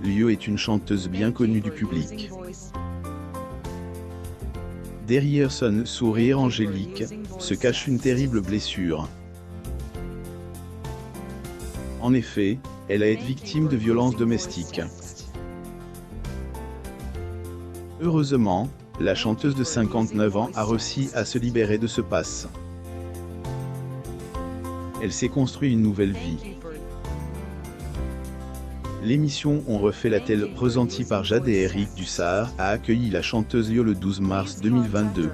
Lio est une chanteuse bien connue du public. Derrière son sourire angélique, se cache une terrible blessure. En effet, elle a été victime de violences domestiques. Heureusement, la chanteuse de 59 ans a réussi à se libérer de ce passe. Elle s'est construit une nouvelle vie. L'émission On refait la télé, présentie par Jade et Eric Dussard, a accueilli la chanteuse Lio le 12 mars 2022.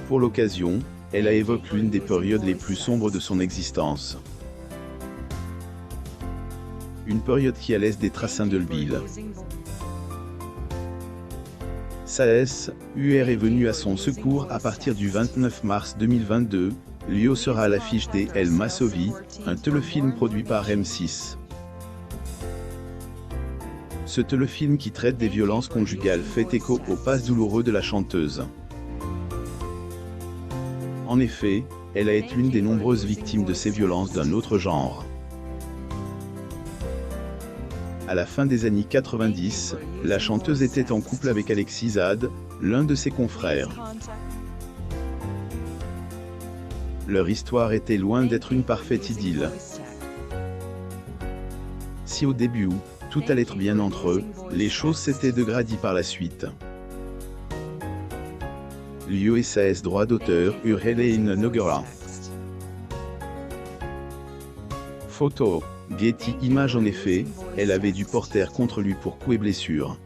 Pour l'occasion, elle a évoqué l'une des périodes les plus sombres de son existence. Une période qui a laissé des traces indélébiles. SAES UR est venu à son secours à partir du 29 mars 2022. Lio sera à l'affiche des El Masovi, un téléfilm produit par M6. Ce téléfilm qui traite des violences conjugales fait écho au passé douloureux de la chanteuse. En effet, elle a été l'une des nombreuses victimes de ces violences d'un autre genre. À la fin des années 90, la chanteuse était en couple avec Alexis Zade, l'un de ses confrères. Leur histoire était loin d'être une parfaite idylle. Si au début tout allait être bien entre eux, les choses s'étaient dégradées par la suite. Lio et SAES droit d'auteur Hélène Noguera. Photo Getty Images. En effet, elle avait dû porter contre lui pour coups et blessures.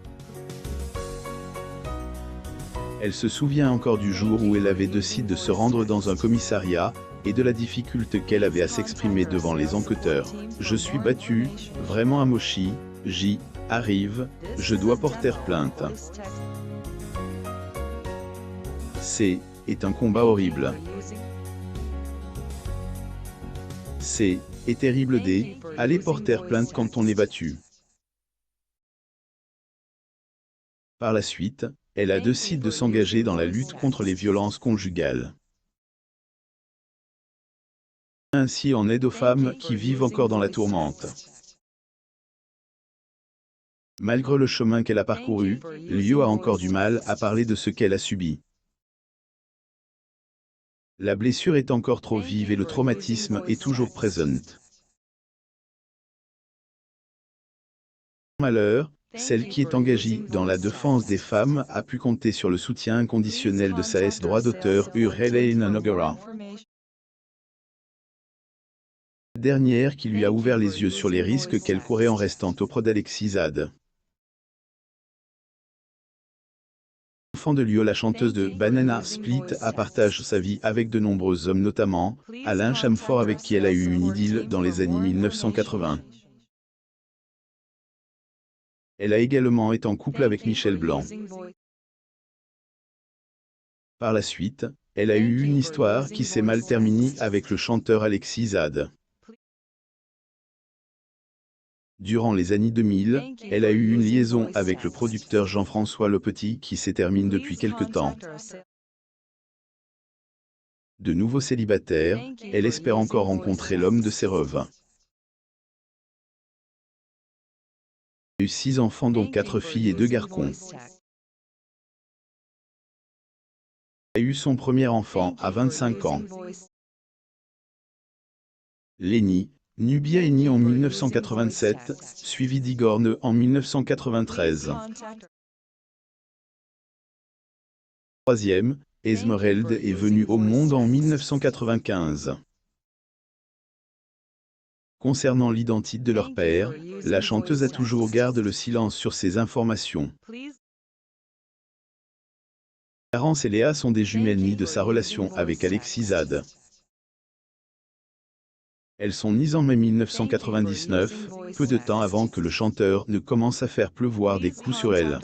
Elle se souvient encore du jour où elle avait décidé de se rendre dans un commissariat, et de la difficulté qu'elle avait à s'exprimer devant les enquêteurs. Je suis battue, vraiment amochie, j'y arrive, je dois porter plainte. C'est un combat horrible. C'est terrible d'aller porter plainte quand on est battu. Par la suite, elle a décidé de s'engager dans la lutte contre les violences conjugales. Ainsi en aide aux femmes qui vivent encore dans la tourmente. Malgré le chemin qu'elle a parcouru, Lio a encore du mal à parler de ce qu'elle a subi. La blessure est encore trop vive et le traumatisme est toujours présent. Malheur, celle qui est engagée dans la défense des femmes a pu compter sur le soutien inconditionnel de SAES droit d'auteur Hélène Noguera. Dernière qui lui a ouvert les yeux sur les risques qu'elle courait en restant auprès d'Alexis Zade. Enfant de Lio, la chanteuse de Banana Split a partagé sa vie avec de nombreux hommes, notamment Alain Chamfort avec qui elle a eu une idylle dans les années 1980. Elle a également été en couple avec Michel Blanc. Par la suite, elle a eu une histoire qui s'est mal terminée avec le chanteur Alexis Zade. Durant les années 2000, elle a eu une liaison avec le producteur Jean-François Lepetit qui s'est terminée depuis quelque temps. De nouveau célibataire, elle espère encore rencontrer l'homme de ses rêves. Elle a eu 6 enfants dont 4 filles et 2 garçons. Elle a eu son premier enfant à 25 ans. Lenny Nubia est née en 1987, suivi d'Igorne en 1993. Troisième, Esmeralda est venue au monde en 1995. Concernant l'identité de leur père, la chanteuse a toujours gardé le silence sur ces informations. Clarence et Léa sont des jumelles nées de sa relation avec Alexis Zade. Elles sont nées en mai 1999, peu de temps avant que le chanteur ne commence à faire pleuvoir des coups sur elle.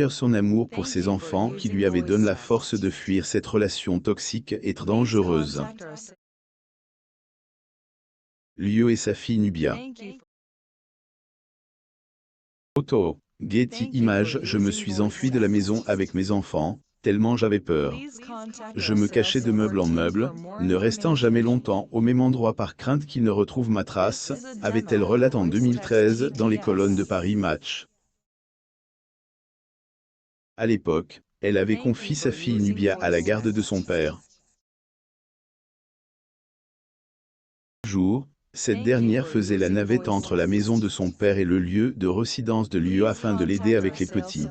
Son amour pour ses enfants qui lui avait donné la force de fuir cette relation toxique et dangereuse. Lio et sa fille Nubia. Photo Getty Images. Je me suis enfui de la maison avec mes enfants, tellement j'avais peur. Je me cachais de meuble en meuble, ne restant jamais longtemps au même endroit par crainte qu'il ne retrouve ma trace, avait-elle relaté en 2013 dans les colonnes de Paris Match. À l'époque, elle avait confié sa fille Nubia à la garde de son père. Un jour, cette dernière faisait la navette entre la maison de son père et le lieu de résidence de Lio afin de l'aider avec les petits.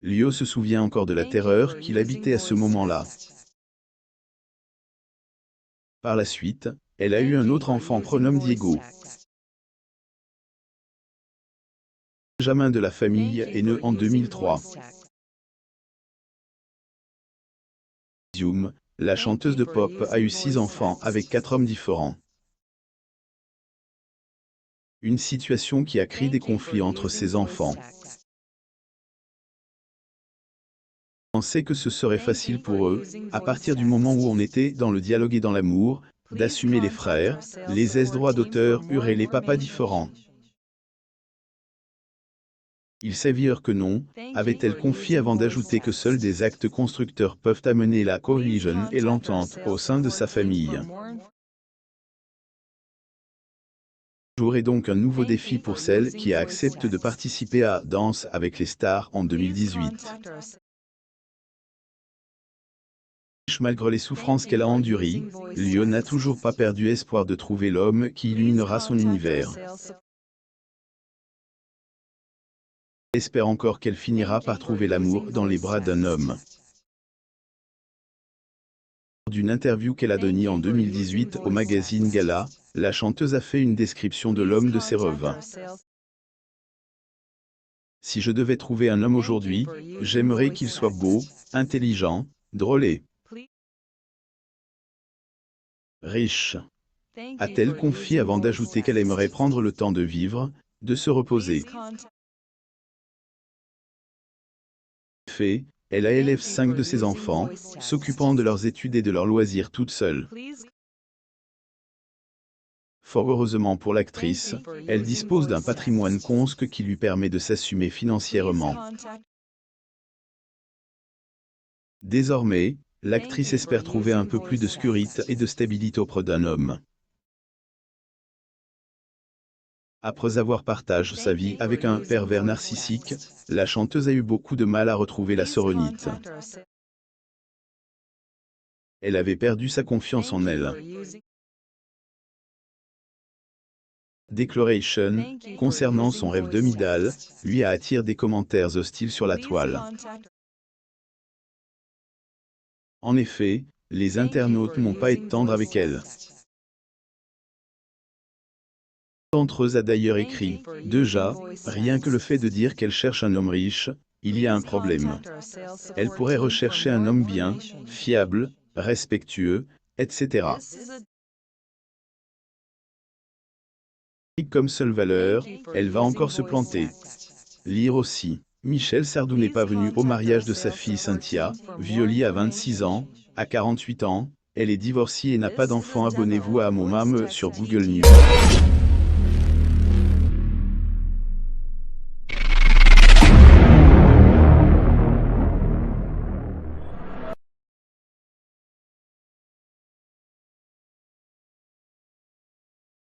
Lio se souvient encore de la terreur qu'il habitait à ce moment-là. Par la suite, elle a eu un autre enfant prénommé Diego. Benjamin de la famille est né en 2003. Zoom, la chanteuse de pop a eu 6 enfants avec 4 hommes différents. Une situation qui a créé des conflits entre ses enfants. On sait que ce serait facile pour eux, à partir du moment où on était dans le dialogue et dans l'amour, d'assumer les frères, les droits d'auteur et les papas différents. Il s'avère que non, avait-elle confié avant d'ajouter que seuls des actes constructeurs peuvent amener la cohésion et l'entente au sein de sa famille. J'aurai donc un nouveau défi pour celle qui accepte de participer à Danse avec les stars en 2018. Malgré les souffrances qu'elle a endurées, Lio n'a toujours pas perdu espoir de trouver l'homme qui illuminera son univers. Elle espère encore qu'elle finira par trouver l'amour dans les bras d'un homme. Lors d'une interview qu'elle a donnée en 2018 au magazine Gala, la chanteuse a fait une description de l'homme de ses rêves. Si je devais trouver un homme aujourd'hui, j'aimerais qu'il soit beau, intelligent, drôle et riche. A-t-elle confié avant d'ajouter qu'elle aimerait prendre le temps de vivre, de se reposer. En fait, elle élève 5 de ses enfants, s'occupant de leurs études et de leurs loisirs toute seule. Fort heureusement pour l'actrice, elle dispose d'un patrimoine conséquent qui lui permet de s'assumer financièrement. Désormais, l'actrice espère trouver un peu plus de sécurité et de stabilité auprès d'un homme. Après avoir partagé sa vie avec un pervers narcissique, la chanteuse a eu beaucoup de mal à retrouver la sérénité. Elle avait perdu sa confiance en elle. Déclaration, concernant son rêve de Midal, lui a attiré des commentaires hostiles sur la toile. En effet, les internautes n'ont pas été tendres avec elle. D'entre eux a d'ailleurs écrit « Déjà, rien que le fait de dire qu'elle cherche un homme riche, il y a un problème. Elle pourrait rechercher un homme bien, fiable, respectueux, etc. » Comme seule valeur, elle va encore se planter. Lire aussi. Michel Sardou n'est pas venu au mariage de sa fille Cynthia, violée à 26 ans, à 48 ans, elle est divorcée et n'a pas d'enfant. Abonnez-vous à mon mam sur Google News.